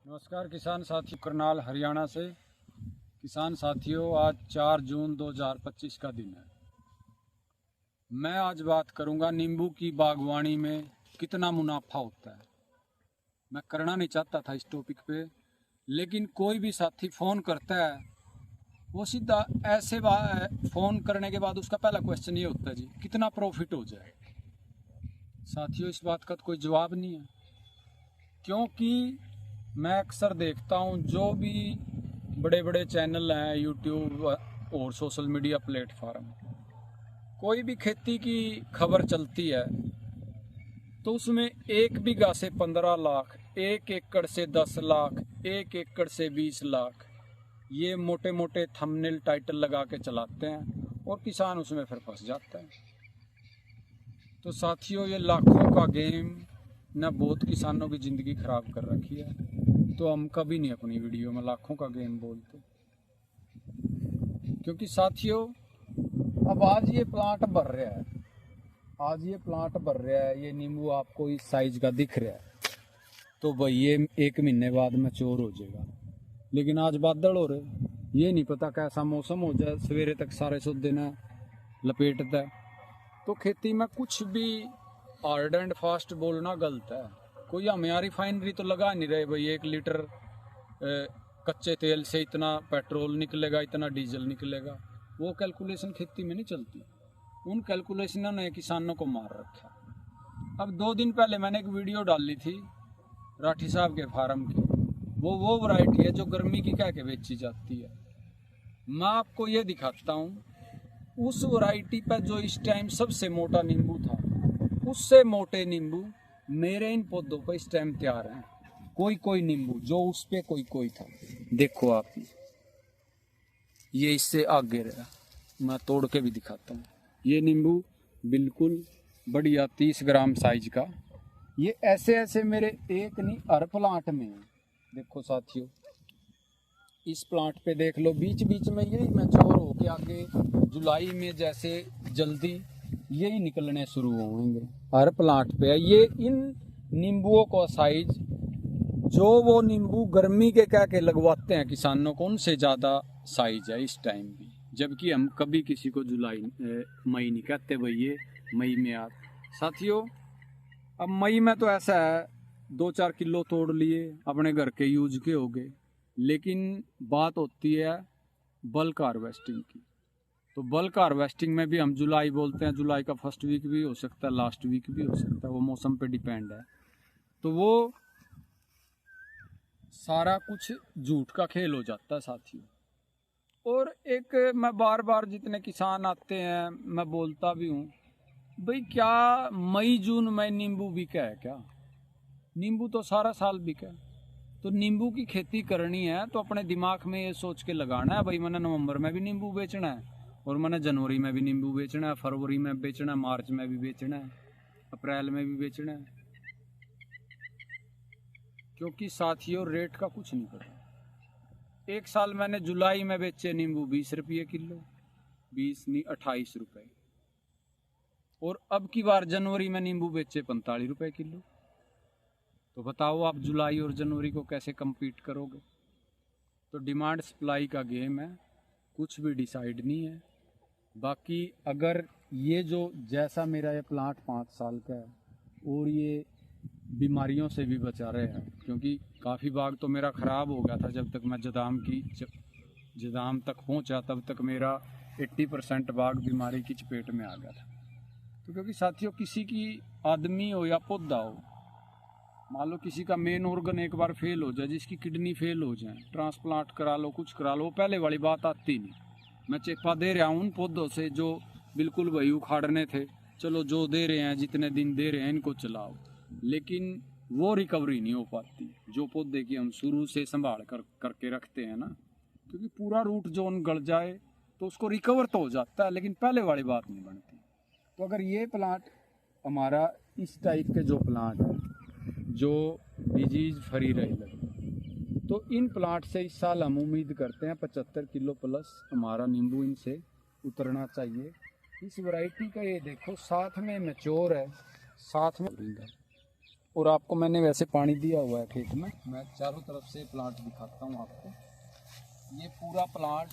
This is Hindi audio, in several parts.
नमस्कार किसान साथियों, करनाल हरियाणा से। किसान साथियों, आज 4 जून 2025 का दिन है। मैं आज बात करूंगा नींबू की बागवानी में कितना मुनाफा होता है। मैं करना नहीं चाहता था इस टॉपिक पे, लेकिन कोई भी साथी फ़ोन करता है वो सीधा ऐसे फ़ोन करने के बाद उसका पहला क्वेश्चन ये होता है, जी कितना प्रॉफिट हो जाए। साथियों, इस बात का तो कोई जवाब नहीं है, क्योंकि मैं अक्सर देखता हूँ जो भी बड़े बड़े चैनल हैं यूट्यूब और सोशल मीडिया प्लेटफार्म, कोई भी खेती की खबर चलती है तो उसमें 1 बीघा से 15 लाख, 1 एकड़ से 10 लाख, 1 एकड़ से 20 लाख, ये मोटे मोटे थंबनेल टाइटल लगा के चलाते हैं और किसान उसमें फिर फंस जाता है। तो साथियों, ये लाखों का गेम न बहुत किसानों की ज़िंदगी ख़राब कर रखी है। तो हम कभी नहीं अपनी वीडियो में लाखों का गेम बोलते, क्योंकि साथियों अब आज ये प्लांट भर रहा है, ये नींबू आपको इस साइज का दिख रहा है, तो भाई ये 1 महीने बाद मैच्योर हो जाएगा। लेकिन आज बादल हो रहे, ये नहीं पता कैसा मौसम हो जाए, सवेरे तक सारे सौदे न लपेटता है। तो खेती में कुछ भी हार्ड एंड फास्ट बोलना गलत है। कोई हम यहाँ रिफाइनरी तो लगा नहीं रहे भाई 1 लीटर कच्चे तेल से इतना पेट्रोल निकलेगा, इतना डीजल निकलेगा। वो कैलकुलेशन खेती में नहीं चलती। उन कैलकुलेशनों ने किसानों को मार रखा। अब 2 दिन पहले मैंने एक वीडियो डाली थी राठी साहब के फार्म की। वो वैरायटी है जो गर्मी की कह के बेची जाती है। मैं आपको ये दिखाता हूँ उस वैरायटी पर जो इस टाइम सबसे मोटा नींबू था, उससे मोटे नींबू मेरे इन पौधों पर इस टाइम तैयार हैं। कोई नींबू जो उस पे कोई था, देखो आप, ये इससे आगे रहा। मैं तोड़ के भी दिखाता हूँ। ये नींबू बिल्कुल बढ़िया 30 ग्राम साइज का। ये ऐसे मेरे एक नहीं हर प्लांट में है। देखो साथियों, इस प्लांट पे देख लो, बीच बीच में यही मैच्योर होके आगे जुलाई में जैसे जल्दी यही निकलने शुरू होंगे। हर प्लांट पे है। ये इन नींबुओं का साइज जो वो नींबू गर्मी के कह के लगवाते हैं किसानों को, उनसे ज़्यादा साइज है इस टाइम भी। जबकि हम कभी किसी को मई नहीं कहते भाई, ये मई में आ। साथियों, अब मई में तो ऐसा है 2-4 किलो तोड़ लिए, अपने घर के यूज के हो गए। लेकिन बात होती है बल्क हार्वेस्टिंग की। तो बल्क हार्वेस्टिंग में भी हम जुलाई बोलते हैं। जुलाई का फर्स्ट वीक भी हो सकता है, लास्ट वीक भी हो सकता है, वो मौसम पे डिपेंड है। तो वो सारा कुछ झूठ का खेल हो जाता है साथियों। और एक मैं बार बार जितने किसान आते हैं मैं बोलता भी हूँ, भाई क्या मई जून में नींबू बिका है क्या? नींबू तो सारा साल बिका है। तो नींबू की खेती करनी है तो अपने दिमाग में ये सोच के लगाना है, भाई मैंने नवंबर में भी नींबू बेचना है, और मैंने जनवरी में भी नींबू बेचना है, फरवरी में बेचना है, मार्च में भी बेचना है, अप्रैल में भी बेचना है। क्योंकि साथियों रेट का कुछ नहीं पता। एक साल मैंने जुलाई में बेचे नींबू 20 रुपये किलो, 20 नहीं 28 रुपये, और अब की बार जनवरी में नींबू बेचे 45 रुपये किलो। तो बताओ आप जुलाई और जनवरी को कैसे compete करोगे? तो डिमांड सप्लाई का गेम है, कुछ भी डिसाइड नहीं है। बाकी अगर ये जो जैसा मेरा ये प्लांट 5 साल का है और ये बीमारियों से भी बचा रहे हैं, क्योंकि काफ़ी बाग तो मेरा ख़राब हो गया था। जब तक मैं जदाम तक पहुंचा तब तक मेरा 80% बाग बीमारी की चपेट में आ गया था। तो क्योंकि साथियों, किसी की आदमी हो या पौधा हो, मान लो किसी का मेन ऑर्गन एक बार फेल हो जाए, जिसकी किडनी फेल हो जाए, ट्रांसप्लांट करा लो, कुछ करा लो, वो पहले वाली बात आती नहीं। मैं चेपा दे रहा हूँ उन पौधों से जो बिल्कुल वही उखाड़ने थे। चलो जो दे रहे हैं, जितने दिन दे रहे हैं इनको चलाओ, लेकिन वो रिकवरी नहीं हो पाती जो पौधे की हम शुरू से संभाल करके रखते हैं ना। क्योंकि पूरा रूट जोन गल जाए तो उसको रिकवर तो हो जाता है, लेकिन पहले वाली बात नहीं बनती। तो अगर ये प्लांट हमारा इस टाइप के जो प्लांट है जो डिजीज फ्री रहे लगे, तो इन प्लांट से इस साल हम उम्मीद करते हैं 75 किलो प्लस हमारा नींबू इनसे उतरना चाहिए। इस वैरायटी का ये देखो, साथ में मैच्योर है, साथ में और आपको मैंने वैसे पानी दिया हुआ है खेत में। मैं चारों तरफ से प्लांट दिखाता हूँ आपको। ये पूरा प्लांट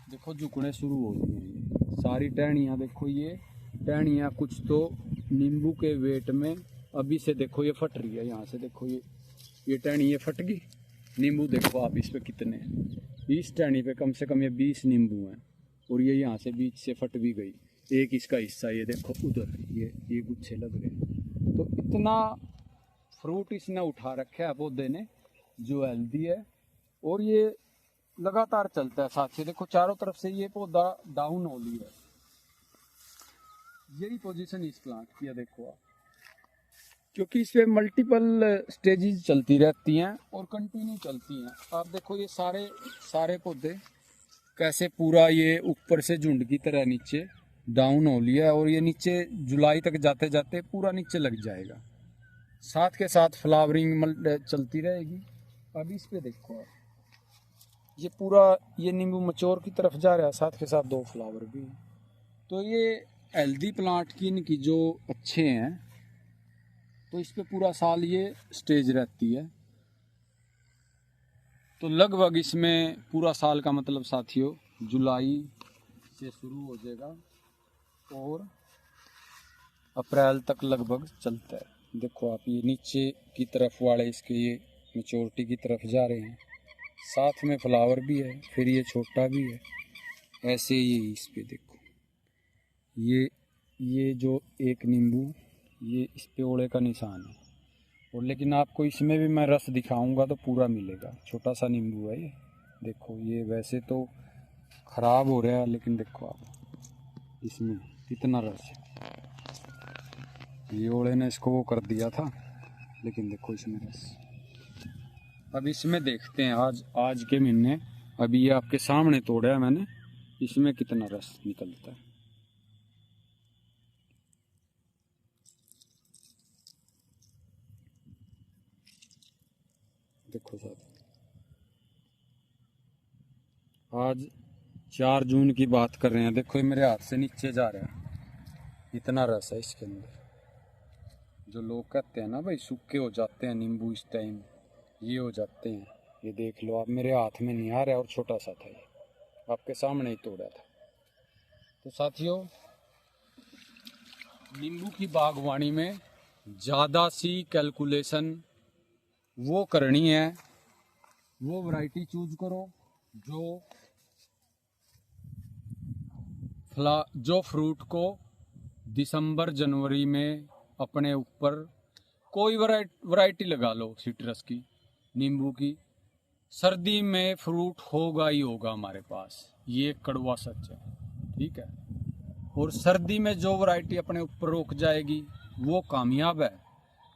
देखो झुकने शुरू हो गई हैं, सारी टहनियाँ देखो, ये टहनियाँ कुछ तो नींबू के वेट में अभी से देखो ये फट रही है। यहाँ से देखो ये टहनी ये फट गई। नींबू देखो आप इस पे कितने हैं, इस टहनी पे कम से कम ये 20 नींबू हैं और ये यहाँ से बीच से फट भी गई। एक इसका हिस्सा ये देखो उधर ये गुच्छे लग रहे हैं। तो इतना फ्रूट इसने उठा रखा है पौधे ने जो हेल्दी है और ये लगातार चलता है। साथियों देखो चारों तरफ से ये पौधा डाउन हो लिया है। यही पोजीशन इस प्लांट की है देखो आप, क्योंकि इस पे मल्टीपल स्टेजेस चलती रहती हैं और कंटिन्यू चलती हैं। आप देखो ये सारे पौधे कैसे पूरा ये ऊपर से झुंड की तरह नीचे डाउन हो लिया है और ये नीचे जुलाई तक जाते जाते पूरा नीचे लग जाएगा। साथ के साथ फ्लावरिंग चलती रहेगी। अब इस पे देखो आप, ये पूरा ये नींबू मचोर की तरफ जा रहा है, साथ के साथ 2 फ्लावर भी। तो ये हेल्दी प्लांट की इनकी जो अच्छे हैं तो इस पे पूरा साल ये स्टेज रहती है। तो लगभग इसमें पूरा साल का मतलब साथियों जुलाई से शुरू हो जाएगा और अप्रैल तक लगभग चलता है। देखो आप ये नीचे की तरफ वाले इसके ये मैच्योरिटी की तरफ जा रहे हैं, साथ में फ्लावर भी है, फिर ये छोटा भी है। ऐसे ये इस पे देखो ये जो एक नींबू ये इस पे ओले का निशान है। और लेकिन आपको इसमें भी मैं रस दिखाऊंगा तो पूरा मिलेगा। छोटा सा नींबू है ये देखो, ये वैसे तो ख़राब हो रहा है लेकिन देखो आप इसमें कितना रस है। ये ओले ने इसको वो कर दिया था लेकिन देखो इसमें रस। अब इसमें देखते हैं आज के महीने, अभी ये आपके सामने तोड़ा है मैंने, इसमें कितना रस निकलता है। देखो साथ, आज 4 जून की बात कर रहे हैं। देखो ये मेरे हाथ से नीचे जा रहा है, इतना रस है इसके अंदर। जो लोग कहते हैं ना भाई सूखे हो जाते हैं नींबू इस टाइम, ये हो जाते हैं, ये देख लो आप, मेरे हाथ में नहीं आ रहा है और छोटा सा था, ये आपके सामने ही तोड़ा था। तो साथियों नींबू की बागवानी में ज़्यादा सी कैलकुलेशन वो करनी है, वो वैरायटी चूज करो जो फ्रूट को दिसंबर जनवरी में अपने ऊपर कोई वैरायटी लगा लो सिट्रस की, नींबू की, सर्दी में फ्रूट होगा ही होगा हमारे पास, ये कड़वा सच है, ठीक है। और सर्दी में जो वैरायटी अपने ऊपर रोक जाएगी वो कामयाब है,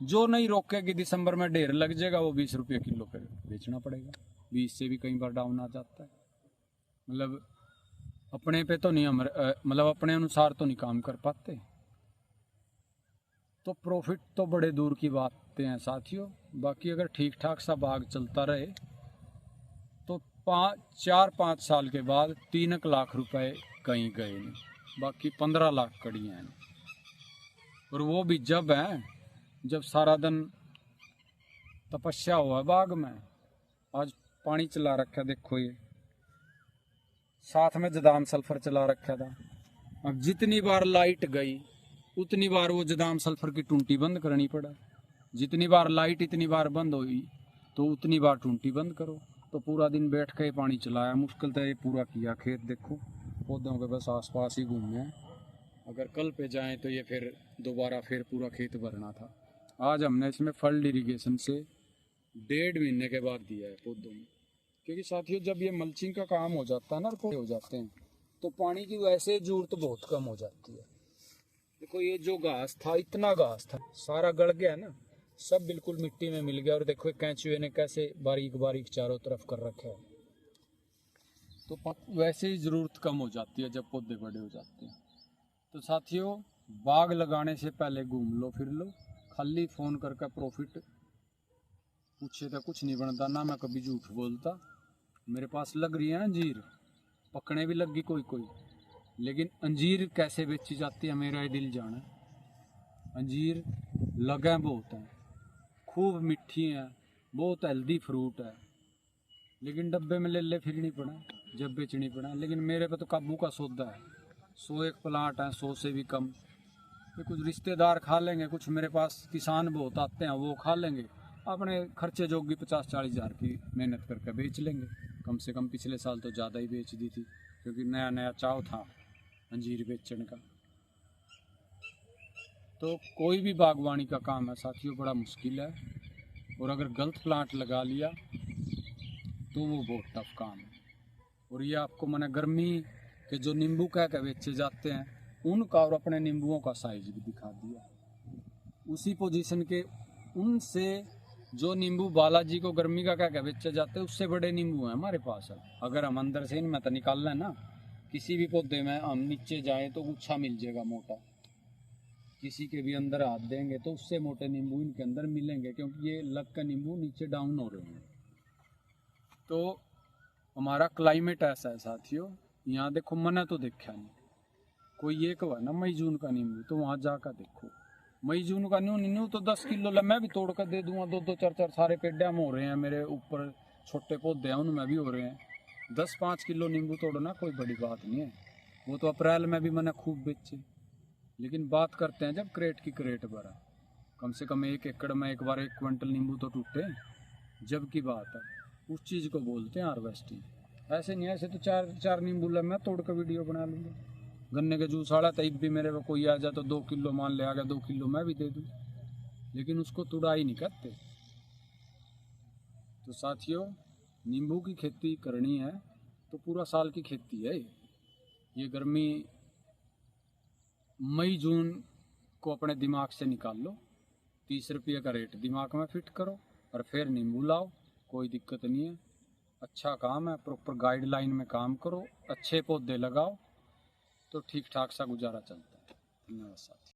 जो नहीं रोकेगी दिसंबर में ढेर लग जाएगा, वो 20 रुपये किलो पे बेचना पड़ेगा। 20 से भी कई बार डाउन आ जाता है। मतलब अपने पे तो नहीं मतलब अपने अनुसार तो नहीं काम कर पाते, तो प्रॉफिट तो बड़े दूर की बातें हैं साथियों। बाकी अगर ठीक ठाक सा बाग चलता रहे तो 4-5 साल के बाद 3 लाख रुपए कहीं गए नहीं, बाकी 15 लाख कड़ी हैं। और वो भी जब है जब सारा दिन तपस्या हुआ बाग में। आज पानी चला रखा देखो, ये साथ में जदाम सल्फर चला रखा था। अब जितनी बार लाइट गई उतनी बार वो जदाम सल्फर की टूंटी बंद करनी पड़ा। जितनी बार लाइट इतनी बार बंद हुई तो उतनी बार टूंटी बंद करो। तो पूरा दिन बैठ के पानी चलाया, मुश्किल था ये पूरा किया। खेत देखो पौधों के बस आसपास ही घूमे हैं। अगर कल पे जाएं तो ये फिर दोबारा फिर पूरा खेत भरना था। आज हमने इसमें फल्ड इरिगेशन से 1.5 महीने के बाद दिया है पौधों में, क्योंकि साथियों जब ये मल्चिंग का काम हो जाता है ना, पौधे हो जाते हैं तो पानी की वैसे जरूरत बहुत कम हो जाती है। देखो ये जो घास था, इतना घास था, सारा गड़ गया ना, सब बिल्कुल मिट्टी में मिल गया। और देखो कैंचुए ने कैसे बारीक बारीक चारों तरफ कर रखा है। तो वैसे ही ज़रूरत कम हो जाती है जब पौधे बड़े हो जाते हैं। तो साथियों बाग लगाने से पहले घूम लो फिर लो, खाली फ़ोन करके प्रॉफिट पूछे तो कुछ नहीं बनता ना। मैं कभी झूठ बोलता। मेरे पास लग रही है अंजीर, पकने भी लग गई कोई, लेकिन अंजीर कैसे बेची जाती है मेरा ये दिल जाना। अंजीर लगे बहुत हैं, खूब मीठी हैं, बहुत हेल्दी फ्रूट है, लेकिन डब्बे में ले फिरनी पड़ा, जब बेचनी पड़ा। लेकिन मेरे पे तो काबू का सौदा है, 101 प्लांट हैं, 100 से भी कम। तो कुछ रिश्तेदार खा लेंगे, कुछ मेरे पास किसान बहुत आते हैं वो खा लेंगे, अपने खर्चे जोगी 50-40 हज़ार की मेहनत करके बेच लेंगे। कम से कम पिछले साल तो ज़्यादा ही बेच दी थी, क्योंकि नया नया चाव था अंजीर बेचने का। तो कोई भी बागवानी का काम है साथियों बड़ा मुश्किल है, और अगर गलत प्लांट लगा लिया तो वो बहुत टफ काम है। और ये आपको मैंने गर्मी के जो नींबू कह के बेचे जाते हैं उनका और अपने नींबुओं का साइज भी दिखा दिया। उसी पोजीशन के उनसे जो नींबू बालाजी को गर्मी का कह के बेचे जाते हैं उससे बड़े नींबू हैं हमारे पास है। अगर हम अंदर से इनमें तो निकाल लें ना, किसी भी पौधे में हम नीचे जाएं तो गुच्छा मिल जाएगा मोटा, किसी के भी अंदर हाथ देंगे तो उससे मोटे नींबू इनके अंदर मिलेंगे, क्योंकि ये लग का नींबू नीचे डाउन हो रहे हैं। तो हमारा क्लाइमेट ऐसा है साथियों, यहाँ देखो मैंने तो देखा नहीं, कोई एक हुआ ना मई जून का नींबू, तो वहाँ जाकर देखो मई जून का नींबू तो 10 किलो मैं भी तोड़ कर दे दूंगा। 2-2 4-4 सारे पेड्या में हो रहे हैं, मेरे ऊपर छोटे पौधे हैं उनमें भी हो रहे हैं। 10-5 किलो नींबू तोड़ना कोई बड़ी बात नहीं है, वो तो अप्रैल में भी मैंने खूब बेचे। लेकिन बात करते हैं जब क्रेट की क्रेट भरा, कम से कम 1 एकड़ में एक बार 1 क्विंटल नींबू तो टूटे, जब की बात है उस चीज़ को बोलते हैं हार्वेस्टिंग। ऐसे नहीं, ऐसे तो 4 नींबू मैं तोड़ कर वीडियो बना लूँगा। गन्ने के जूस वाला टाइप भी मेरे को कोई आ जाए तो 2 किलो मान ले आ गया, 2 किलो मैं भी दे दूँ, लेकिन उसको तुड़ाई नहीं करते। तो साथियों नींबू की खेती करनी है तो पूरा साल की खेती है ये गर्मी मई जून को अपने दिमाग से निकाल लो, 30 रुपये का रेट दिमाग में फिट करो और फिर नींबू लाओ, कोई दिक्कत नहीं है। अच्छा काम है, प्रॉपर गाइडलाइन में काम करो, अच्छे पौधे लगाओ तो ठीक ठाक सा गुजारा चलता है। धन्यवाद साथी।